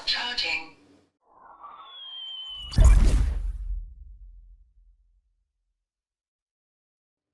Stop charging.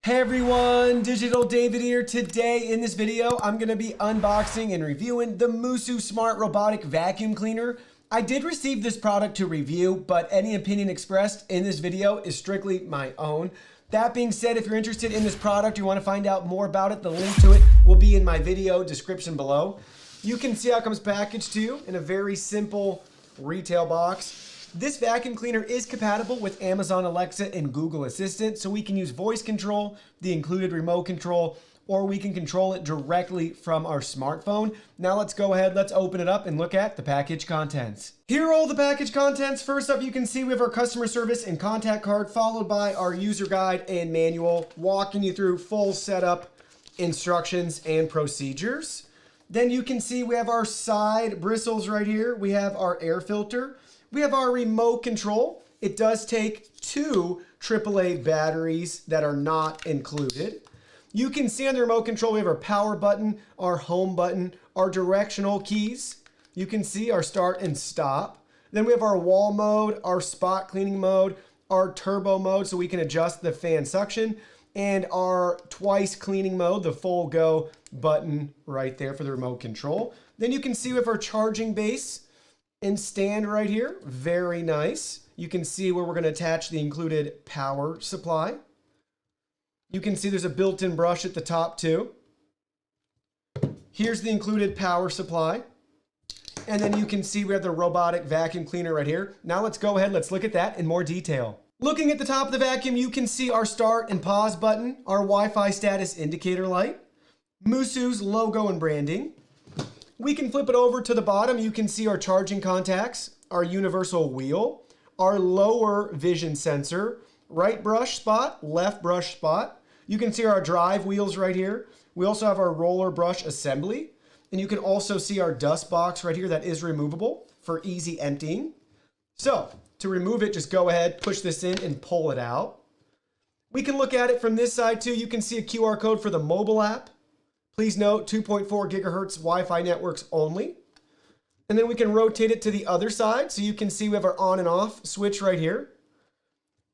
Hey everyone, Digital David here. Today in this video, I'm gonna be unboxing and reviewing the MOOSOO Smart Robotic Vacuum Cleaner. I did receive this product to review, but any opinion expressed in this video is strictly my own. That being said, if you're interested in this product, you wanna find out more about it, the link to it will be in my video description below. You can see how it comes packaged to you in a very simple retail box. This vacuum cleaner is compatible with Amazon Alexa and Google Assistant, so we can use voice control, the included remote control, or we can control it directly from our smartphone. Now let's go ahead, let's open it up and look at the package contents. Here are all the package contents. First up, you can see we have our customer service and contact card, followed by our user guide and manual, walking you through full setup, instructions, and procedures. Then you can see we have our side bristles right here. We have our air filter. We have our remote control. It does take two AAA batteries that are not included. You can see on the remote control, we have our power button, our home button, our directional keys. You can see our start and stop. Then we have our wall mode, our spot cleaning mode, our turbo mode, so we can adjust the fan suction, and our twice cleaning mode, the full go button right there for the remote control. Then you can see we have our charging base and stand right here. Very nice. You can see where we're going to attach the included power supply. You can see there's a built-in brush at the top too. Here's the included power supply. And then you can see we have the robotic vacuum cleaner right here. Now let's go ahead, let's look at that in more detail. Looking at the top of the vacuum, you can see our start and pause button, our Wi-Fi status indicator light, MOOSOO's logo and branding. We can flip it over to the bottom. You can see our charging contacts, our universal wheel, our lower vision sensor, right brush spot, left brush spot. You can see our drive wheels right here. We also have our roller brush assembly. And you can also see our dust box right here that is removable for easy emptying. So to remove it, just go ahead, push this in and pull it out. We can look at it from this side too. You can see a QR code for the mobile app. Please note 2.4 gigahertz Wi-Fi networks only. And then we can rotate it to the other side. So you can see we have our on and off switch right here.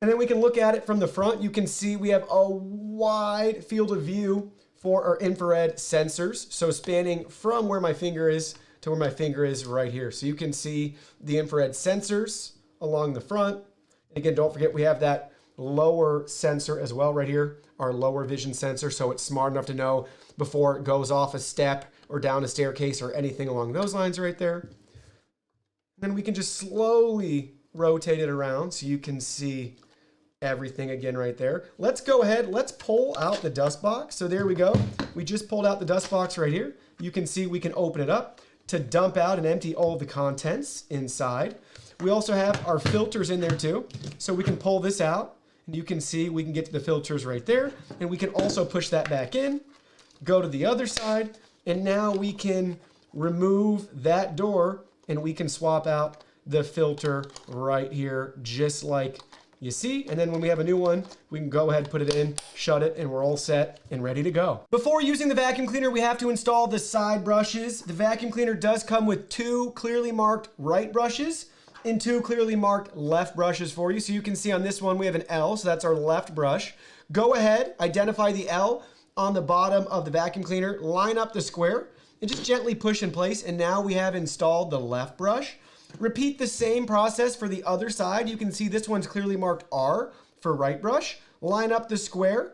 And then we can look at it from the front. You can see we have a wide field of view for our infrared sensors. So spanning from where my finger is to where my finger is right here. So you can see the infrared sensors along the front. And again, don't forget we have that lower sensor as well right here, our lower vision sensor, so it's smart enough to know before it goes off a step or down a staircase or anything along those lines right there. Then we can just slowly rotate it around so you can see everything again right there. Let's go ahead, let's pull out the dust box. So there we go. We just pulled out the dust box right here. You can see we can open it up to dump out and empty all of the contents inside. We also have our filters in there too. So we can pull this out. And you can see we can get to the filters right there, and we can also push that back in, go to the other side, and now we can remove that door and we can swap out the filter right here, just like you see. And then when we have a new one, we can go ahead and put it in, shut it, and we're all set and ready to go. Before using the vacuum cleaner, we have to install the side brushes. The vacuum cleaner does come with two clearly marked right brushes and two clearly marked left brushes for you. So you can see on this one, we have an L, so that's our left brush. Go ahead, identify the L on the bottom of the vacuum cleaner, line up the square, and just gently push in place. And now we have installed the left brush. Repeat the same process for the other side. You can see this one's clearly marked R for right brush. Line up the square,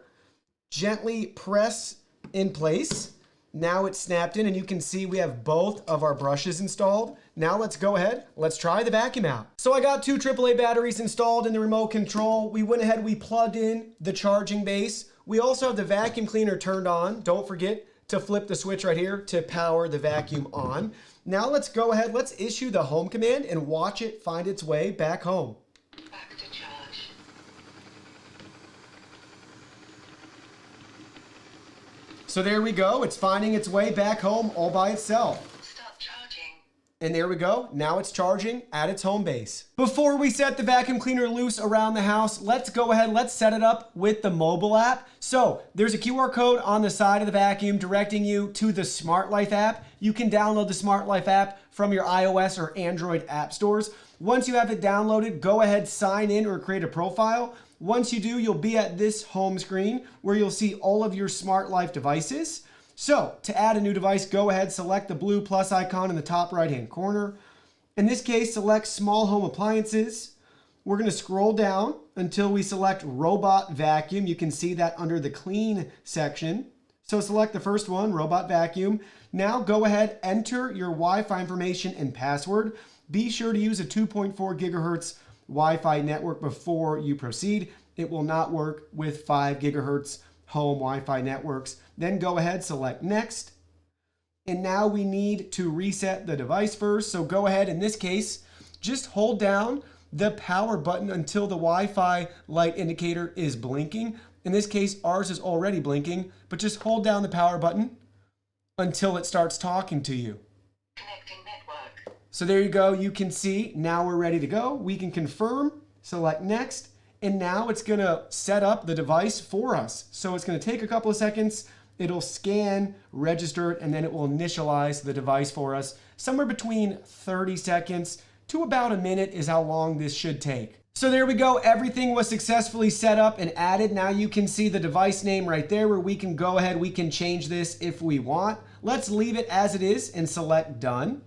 gently press in place. Now it's snapped in and you can see we have both of our brushes installed. Now let's go ahead, let's try the vacuum out. So I got two AAA batteries installed in the remote control. We went ahead, we plugged in the charging base. We also have the vacuum cleaner turned on. Don't forget to flip the switch right here to power the vacuum on. Now let's go ahead, let's issue the home command and watch it find its way back home. Back to charge. So there we go, it's finding its way back home all by itself. Stop charging. And there we go. Now it's charging at its home base. Before we set the vacuum cleaner loose around the house, let's go ahead, let's set it up with the mobile app. So there's a QR code on the side of the vacuum directing you to the Smart Life app. You can download the Smart Life app from your iOS or Android app stores. Once you have it downloaded, go ahead, sign in or create a profile. Once you do, you'll be at this home screen where you'll see all of your Smart Life devices. So to add a new device, go ahead, select the blue plus icon in the top right-hand corner. In this case, select small home appliances. We're going to scroll down until we select robot vacuum. You can see that under the clean section. So select the first one, robot vacuum. Now go ahead, enter your Wi-Fi information and password. Be sure to use a 2.4 gigahertz Wi-Fi network before you proceed. It will not work with 5 gigahertz home Wi-Fi networks. Then go ahead, select next. And now we need to reset the device first. So go ahead, in this case, just hold down the power button until the Wi-Fi light indicator is blinking. In this case, ours is already blinking, but just hold down the power button until it starts talking to you. Connecting network. So there you go. You can see now we're ready to go. We can confirm, select next, and now it's going to set up the device for us. So it's going to take a couple of seconds. It'll scan, register it, and then it will initialize the device for us. Somewhere between 30 seconds to about a minute is how long this should take. So there we go. Everything was successfully set up and added. Now you can see the device name right there where we can go ahead. We can change this if we want. Let's leave it as it is and select done.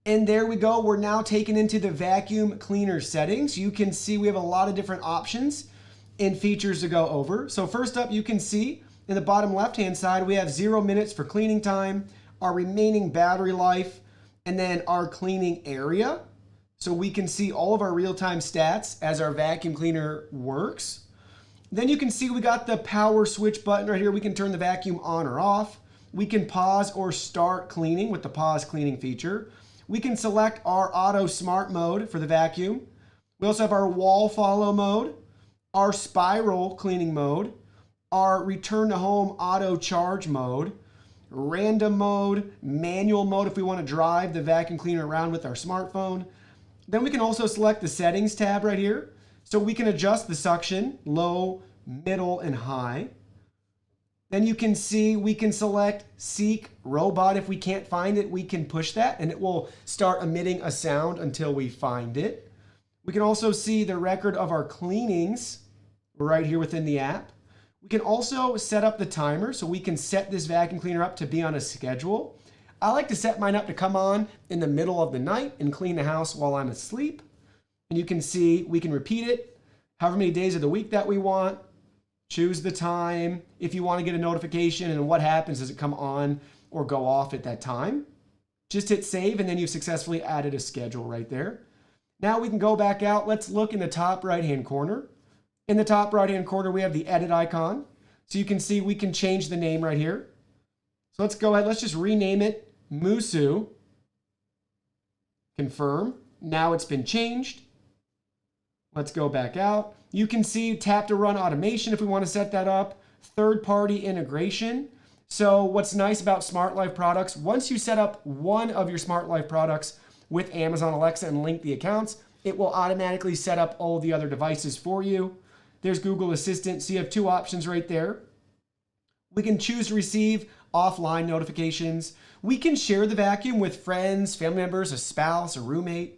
And there we go. We're now taken into the vacuum cleaner settings. You can see we have a lot of different options and features to go over. So first up, you can see in the bottom left-hand side, we have 0 minutes for cleaning time, our remaining battery life, and then our cleaning area. So we can see all of our real-time stats as our vacuum cleaner works. Then you can see we got the power switch button right here. We can turn the vacuum on or off. We can pause or start cleaning with the pause cleaning feature. We can select our auto smart mode for the vacuum. We also have our wall follow mode, our spiral cleaning mode, our return to home auto charge mode, random mode, manual mode if we want to drive the vacuum cleaner around with our smartphone. Then we can also select the settings tab right here. So we can adjust the suction, low, middle, and high. Then you can see we can select seek robot. If we can't find it, we can push that and it will start emitting a sound until we find it. We can also see the record of our cleanings right here within the app. We can also set up the timer, so we can set this vacuum cleaner up to be on a schedule. I like to set mine up to come on in the middle of the night and clean the house while I'm asleep. And you can see we can repeat it however many days of the week that we want. Choose the time if you want to get a notification and what happens, does it come on or go off at that time. Just hit save and then you've successfully added a schedule right there. Now we can go back out. Let's look in the top right-hand corner. In the top right-hand corner, we have the edit icon. So you can see we can change the name right here. So let's go ahead. Let's just rename it MOOSOO. Confirm. Now it's been changed. Let's go back out. You can see tap to run automation if we want to set that up. Third-party integration. So what's nice about Smart Life products, once you set up one of your Smart Life products with Amazon Alexa and link the accounts, it will automatically set up all the other devices for you. There's Google Assistant, so you have two options right there. We can choose to receive offline notifications. We can share the vacuum with friends, family members, a spouse, a roommate.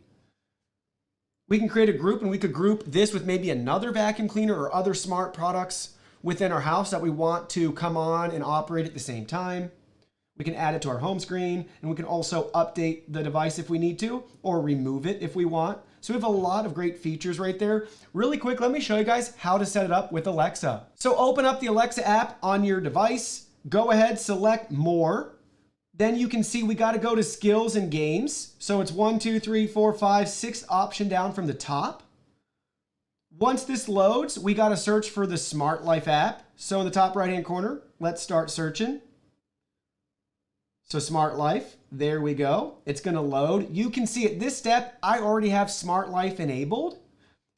We can create a group and we could group this with maybe another vacuum cleaner or other smart products within our house that we want to come on and operate at the same time. We can add it to our home screen and we can also update the device if we need to or remove it if we want. So we have a lot of great features right there. Really quick, let me show you guys how to set it up with Alexa. So open up the Alexa app on your device. Go ahead, select more. Then you can see we got to go to skills and games. So it's 1, 2, 3, 4, 5, 6 option down from the top. Once this loads, we got to search for the Smart Life app. So in the top right-hand corner, let's start searching. So Smart Life, there we go. It's going to load. You can see at this step, I already have Smart Life enabled.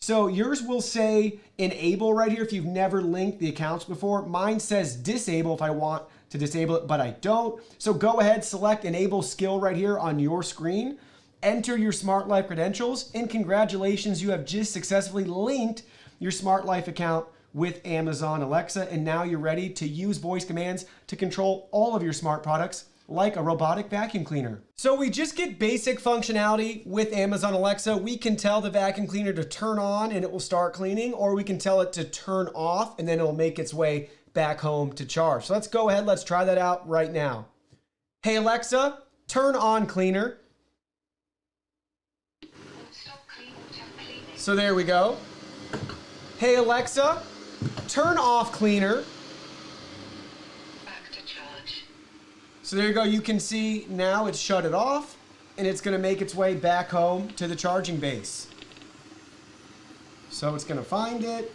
So yours will say enable right here if you've never linked the accounts before. Mine says disable if I want to disable it, but I don't. So go ahead, select enable skill right here on your screen. enter your Smart Life credentials, and congratulations, you have just successfully linked your Smart Life account with Amazon Alexa, and now you're ready to use voice commands to control all of your smart products like a robotic vacuum cleaner. So we just get basic functionality with Amazon Alexa. We can tell the vacuum cleaner to turn on and it will start cleaning, or we can tell it to turn off and then it'll make its way back home to charge. So let's go ahead, let's try that out right now. Hey Alexa, turn on cleaner. So there we go. Hey Alexa, turn off cleaner. Back to charge. So there you go, you can see now it's shut it off and it's gonna make its way back home to the charging base. So it's gonna find it.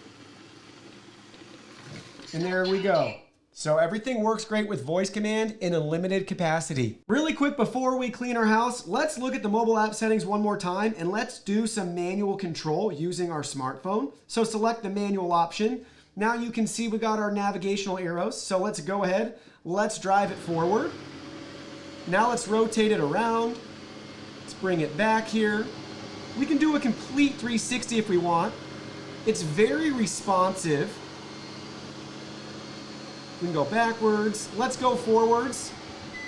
And there we go. So everything works great with voice command in a limited capacity. Really quick before we clean our house, let's look at the mobile app settings one more time and let's do some manual control using our smartphone. So select the manual option. Now you can see we got our navigational arrows. So let's go ahead, let's drive it forward. Now let's rotate it around. Let's bring it back here. We can do a complete 360 if we want. It's very responsive. We can go backwards. Let's go forwards.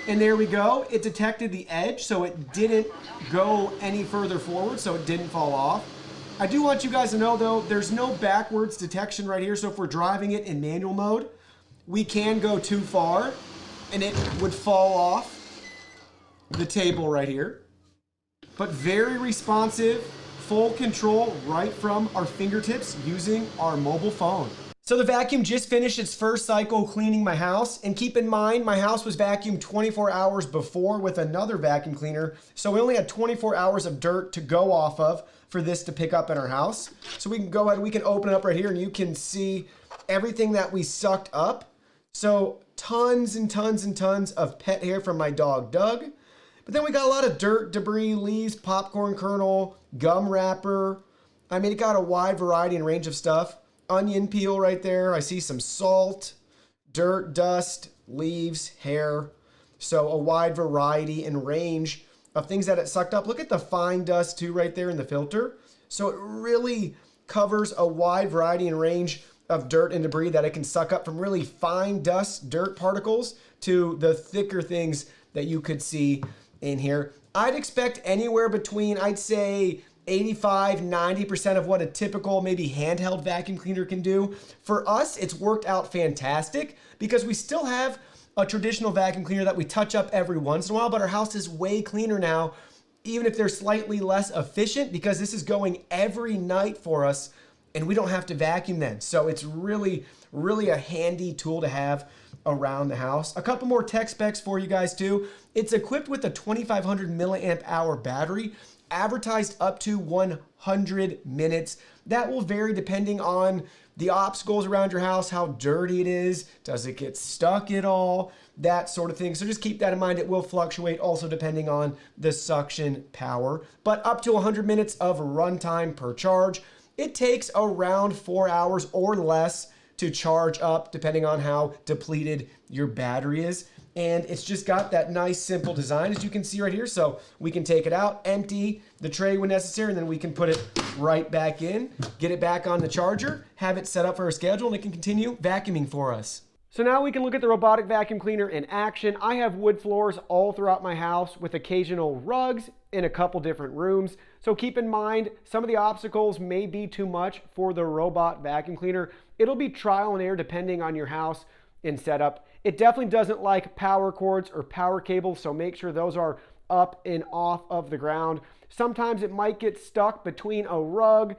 And there we go. It detected the edge, so it didn't go any further forward, so it didn't fall off. I do want you guys to know, though, there's no backwards detection right here. So if we're driving it in manual mode, we can go too far, and it would fall off the table right here. But very responsive, full control right from our fingertips using our mobile phone. So the vacuum just finished its first cycle cleaning my house. And keep in mind, my house was vacuumed 24 hours before with another vacuum cleaner. So we only had 24 hours of dirt to go off of for this to pick up in our house. So we can go ahead, we can open it up right here and you can see everything that we sucked up. So tons and tons and tons of pet hair from my dog, Doug. But then we got a lot of dirt, debris, leaves, popcorn kernel, gum wrapper. I mean, it got a wide variety and range of stuff. Onion peel right there. I see some salt, dirt, dust, leaves, hair. So a wide variety and range of things that it sucked up. Look at the fine dust too right there in the filter. So it really covers a wide variety and range of dirt and debris that it can suck up, from really fine dust, dirt particles to the thicker things that you could see in here. I'd expect anywhere between, I'd say, 85-90% of what a typical maybe handheld vacuum cleaner can do. For us, it's worked out fantastic because we still have a traditional vacuum cleaner that we touch up every once in a while, but our house is way cleaner now, even if they're slightly less efficient, because this is going every night for us and we don't have to vacuum then. So it's really, really a handy tool to have around the house. A couple more tech specs for you guys too. It's equipped with a 2500 milliamp hour battery, advertised up to 100 minutes. That will vary depending on the obstacles around your house, how dirty it is, does it get stuck at all, that sort of thing. So just keep that in mind. It will fluctuate also depending on the suction power, but up to 100 minutes of runtime per charge. It takes around 4 hours or less to charge up depending on how depleted your battery is. And it's just got that nice simple design, as you can see right here. So we can take it out, empty the tray when necessary, and then we can put it right back in, get it back on the charger, have it set up for a schedule, and it can continue vacuuming for us. So now we can look at the robotic vacuum cleaner in action. I have wood floors all throughout my house with occasional rugs in a couple different rooms. So keep in mind, some of the obstacles may be too much for the robot vacuum cleaner. It'll be trial and error depending on your house and setup. It definitely doesn't like power cords or power cables, so make sure those are up and off of the ground. Sometimes it might get stuck between a rug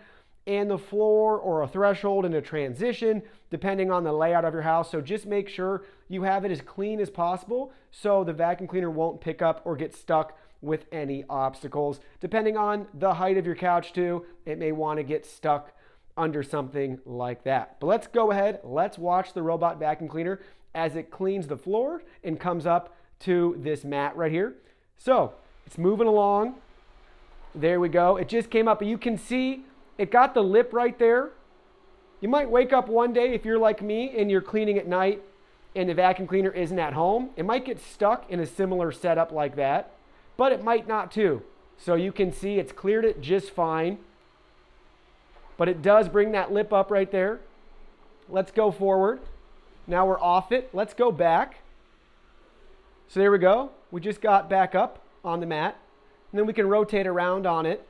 and the floor, or a threshold and a transition, depending on the layout of your house. So just make sure you have it as clean as possible so the vacuum cleaner won't pick up or get stuck with any obstacles. Depending on the height of your couch too, it may want to get stuck under something like that. But let's go ahead, let's watch the robot vacuum cleaner as it cleans the floor and comes up to this mat right here. So it's moving along. There we go. It just came up, but you can see it got the lip right there. You might wake up one day, if you're like me and you're cleaning at night and the vacuum cleaner isn't at home, it might get stuck in a similar setup like that, but it might not too. So you can see it's cleared it just fine. But it does bring that lip up right there. Let's go forward. Now we're off it. Let's go back. So there we go. We just got back up on the mat. And then we can rotate around on it.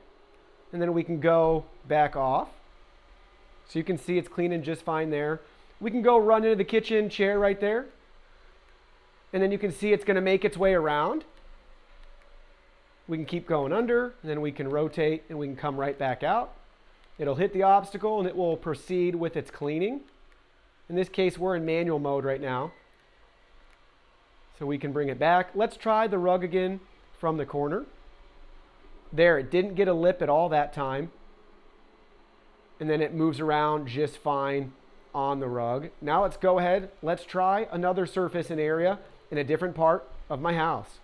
And then we can go back off. So you can see it's cleaning just fine there. We can go run into the kitchen chair right there. And then you can see it's going to make its way around. We can keep going under, and then we can rotate, and we can come right back out. It'll hit the obstacle, and it will proceed with its cleaning. In this case, we're in manual mode right now. So we can bring it back. Let's try the rug again from the corner. There, it didn't get a lip at all that time. And then it moves around just fine on the rug. Now let's go ahead. Let's try another surface and area in a different part of my house.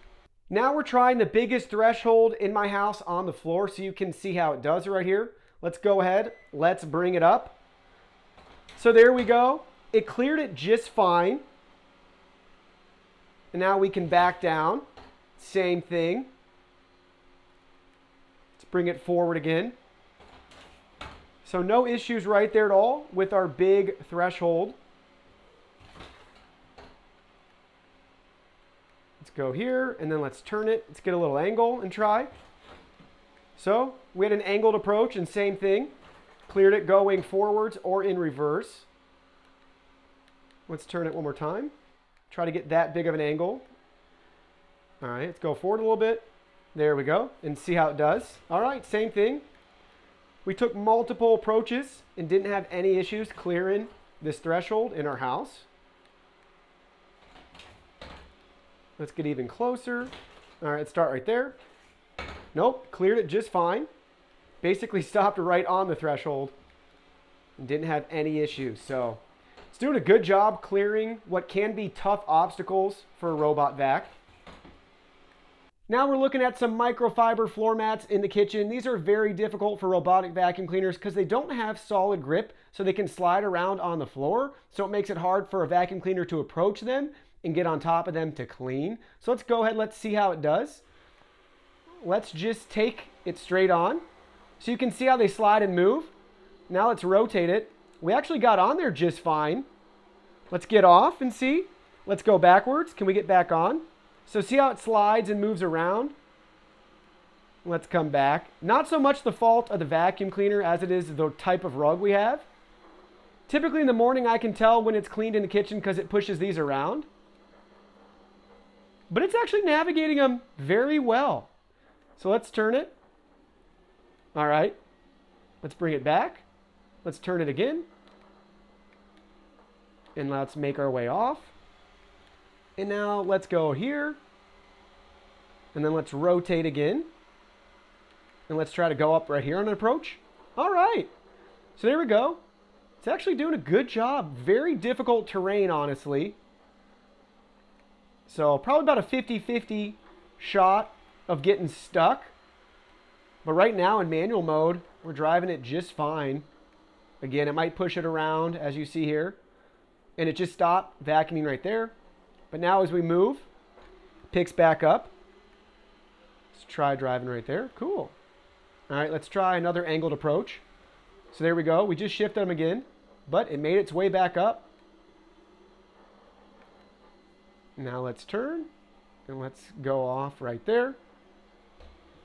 Now we're trying the biggest threshold in my house on the floor so you can see how it does right here. Let's go ahead. Let's bring it up. So there we go. It cleared it just fine. And now we can back down. Same thing. Let's bring it forward again. So no issues right there at all with our big threshold. Let's go here, and then let's turn it. Let's get a little angle and try. So we had an angled approach, and same thing. Cleared it going forwards or in reverse. Let's turn it one more time. Try to get that big of an angle. All right, let's go forward a little bit. There we go, and see how it does. All right, same thing. We took multiple approaches and didn't have any issues clearing this threshold in our house. Let's get even closer. All right, let's start right there. Nope, cleared it just fine. Basically stopped right on the threshold and didn't have any issues. So it's doing a good job clearing what can be tough obstacles for a robot vac. Now we're looking at some microfiber floor mats in the kitchen. These are very difficult for robotic vacuum cleaners because they don't have solid grip, so they can slide around on the floor. So it makes it hard for a vacuum cleaner to approach them and get on top of them to clean. So let's go ahead, let's see how it does. Let's just take it straight on. So you can see how they slide and move. Now let's rotate it. We actually got on there just fine. Let's get off and see. Let's go backwards. Can we get back on? So see how it slides and moves around? Let's come back. Not so much the fault of the vacuum cleaner as it is the type of rug we have. Typically in the morning I can tell when it's cleaned in the kitchen because it pushes these around. But it's actually navigating them very well. So let's turn it. All right. Let's bring it back. Let's turn it again. And let's make our way off. And now let's go here. And then let's rotate again. And let's try to go up right here on an approach. All right. So there we go. It's actually doing a good job. Very difficult terrain, honestly. So probably about a 50-50 shot of getting stuck. But right now in manual mode, we're driving it just fine. Again, it might push it around as you see here. And it just stopped vacuuming right there. But now as we move, it picks back up. Let's try driving right there. Cool. All right, let's try another angled approach. So there we go. We just shifted them again, but it made its way back up. Now let's turn and let's go off right there.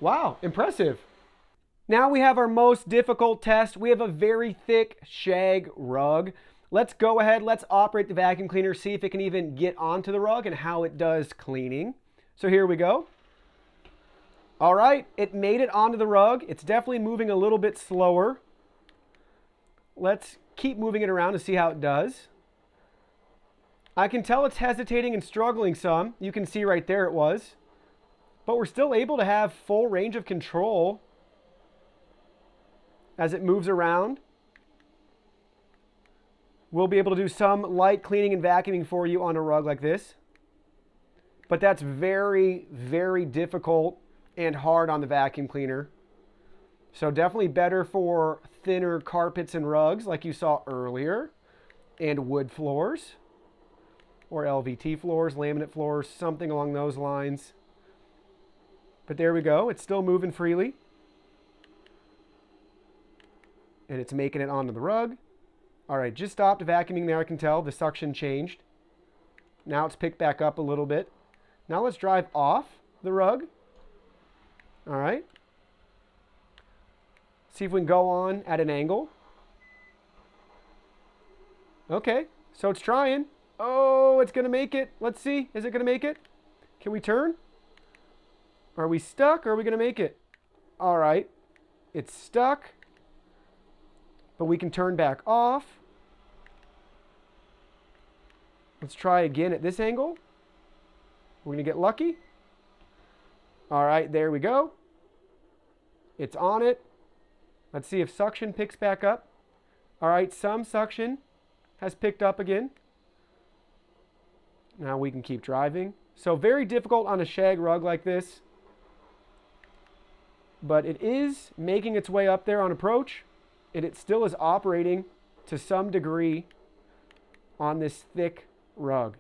Wow, impressive. Now we have our most difficult test. We have a very thick shag rug. Let's go ahead, let's operate the vacuum cleaner, see if it can even get onto the rug and how it does cleaning. So here we go. All right, it made it onto the rug. It's definitely moving a little bit slower. Let's keep moving it around to see how it does. I can tell it's hesitating and struggling some. You can see right there it was. But we're still able to have full range of control as it moves around. We'll be able to do some light cleaning and vacuuming for you on a rug like this. But that's very, very difficult and hard on the vacuum cleaner. So definitely better for thinner carpets and rugs like you saw earlier, and wood floors, or LVT floors, laminate floors, something along those lines. But there we go. It's still moving freely. And it's making it onto the rug. All right, just stopped vacuuming there. I can tell the suction changed. Now it's picked back up a little bit. Now let's drive off the rug. All right. See if we can go on at an angle. Okay, so it's trying. Oh, it's going to make it. Let's see. Is it going to make it? Can we turn? Are we stuck or are we going to make it? All right. It's stuck. But we can turn back off. Let's try again at this angle. We're going to get lucky. All right, there we go. It's on it. Let's see if suction picks back up. All right, some suction has picked up again. Now we can keep driving. So very difficult on a shag rug like this. But it is making its way up there on approach. And it still is operating to some degree on this thick rug.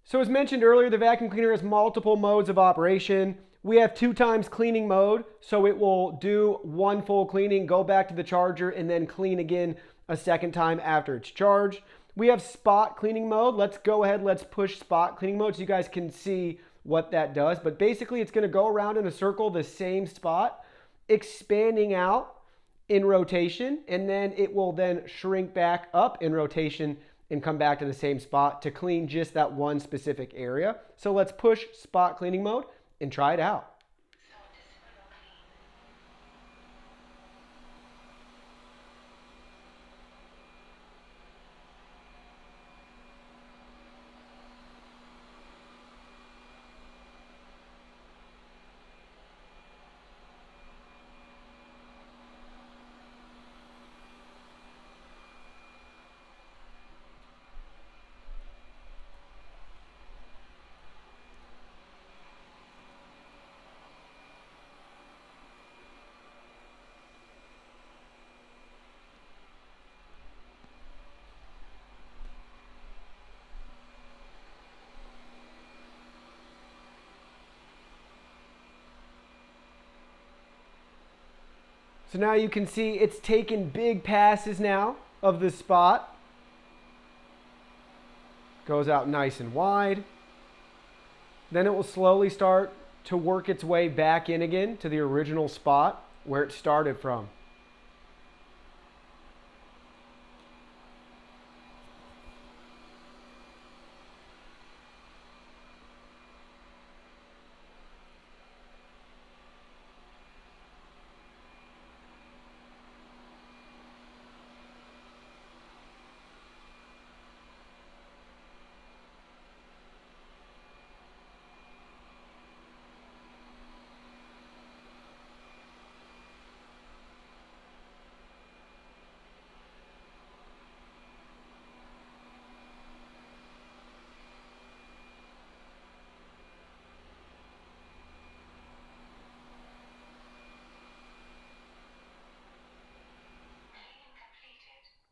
So as mentioned earlier, the vacuum cleaner has multiple modes of operation. We have 2 times cleaning mode, so it will do 1 full cleaning, go back to the charger, and then clean again a second time after it's charged. We have spot cleaning mode. Let's go ahead, let's push spot cleaning mode so you guys can see what that does. But basically, it's gonna go around in a circle, the same spot, expanding out in rotation, and then it will then shrink back up in rotation and come back to the same spot to clean just that one specific area. So let's push spot cleaning mode and try it out. So now you can see it's taken big passes now of the spot. Goes out nice and wide. Then it will slowly start to work its way back in again to the original spot where it started from.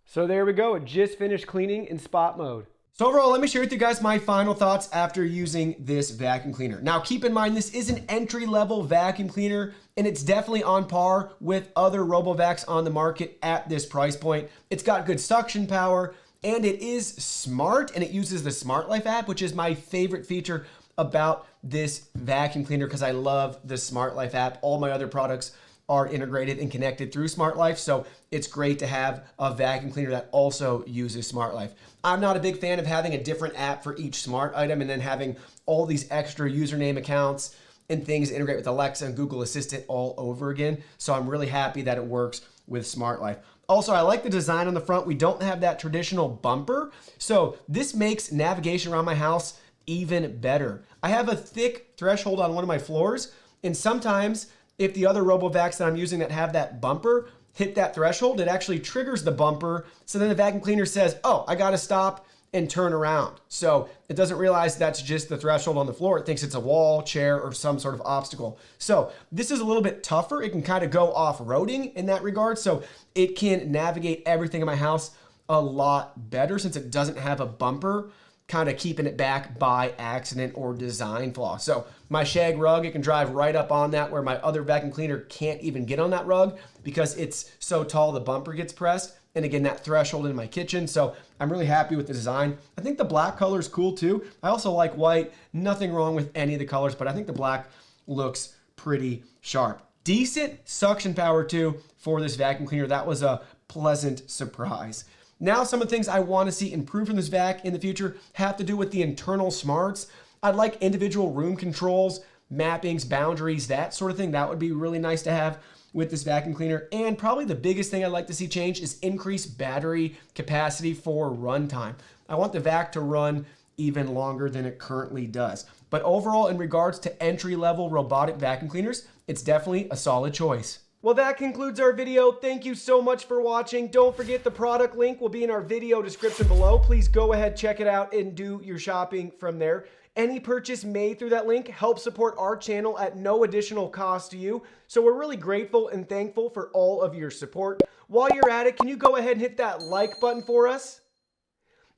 So there we go. It just finished cleaning in spot mode. So overall, let me share with you guys my final thoughts after using this vacuum cleaner. Now, keep in mind, this is an entry-level vacuum cleaner, and it's definitely on par with other RoboVacs on the market at this price point. It's got good suction power, and it is smart, and it uses the Smart Life app, which is my favorite feature about this vacuum cleaner because I love the Smart Life app. All my other products are integrated and connected through Smart Life, so it's great to have a vacuum cleaner that also uses Smart Life. I'm not a big fan of having a different app for each smart item and then having all these extra username accounts and things integrate with Alexa and Google Assistant all over again, so I'm really happy that it works with Smart Life. Also, I like the design on the front. We don't have that traditional bumper, so this makes navigation around my house even better. I have a thick threshold on one of my floors, and sometimes if the other RoboVacs that I'm using that have that bumper hit that threshold, it actually triggers the bumper. So then the vacuum cleaner says, oh, I gotta stop and turn around. So it doesn't realize that's just the threshold on the floor. It thinks it's a wall, chair, or some sort of obstacle. So this is a little bit tougher. It can kind of go off-roading in that regard. So it can navigate everything in my house a lot better since it doesn't have a bumper kind of keeping it back by accident or design flaw. So my shag rug, it can drive right up on that, where my other vacuum cleaner can't even get on that rug because it's so tall the bumper gets pressed. And again, that threshold in my kitchen. So I'm really happy with the design. I think the black color is cool too. I also like white. Nothing wrong with any of the colors, but I think the black looks pretty sharp. Decent suction power too for this vacuum cleaner. That was a pleasant surprise. Now, some of the things I want to see improve from this vac in the future have to do with the internal smarts. I'd like individual room controls, mappings, boundaries, that sort of thing. That would be really nice to have with this vacuum cleaner. And probably the biggest thing I'd like to see change is increase battery capacity for runtime. I want the vac to run even longer than it currently does. But overall, in regards to entry-level robotic vacuum cleaners, it's definitely a solid choice. Well, that concludes our video. Thank you so much for watching. Don't forget the product link will be in our video description below. Please go ahead, check it out, and do your shopping from there. Any purchase made through that link helps support our channel at no additional cost to you. So we're really grateful and thankful for all of your support. While you're at it, can you go ahead and hit that like button for us?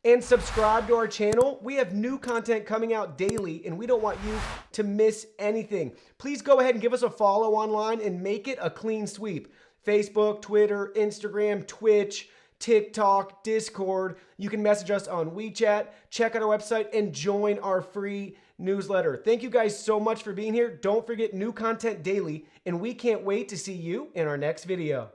And subscribe to our channel. We have new content coming out daily, and we don't want you to miss anything. Please go ahead and give us a follow online and make it a clean sweep. Facebook, Twitter, Instagram, Twitch, TikTok, Discord. You can message us on WeChat, check out our website, and join our free newsletter. Thank you guys so much for being here. Don't forget, new content daily, and we can't wait to see you in our next video.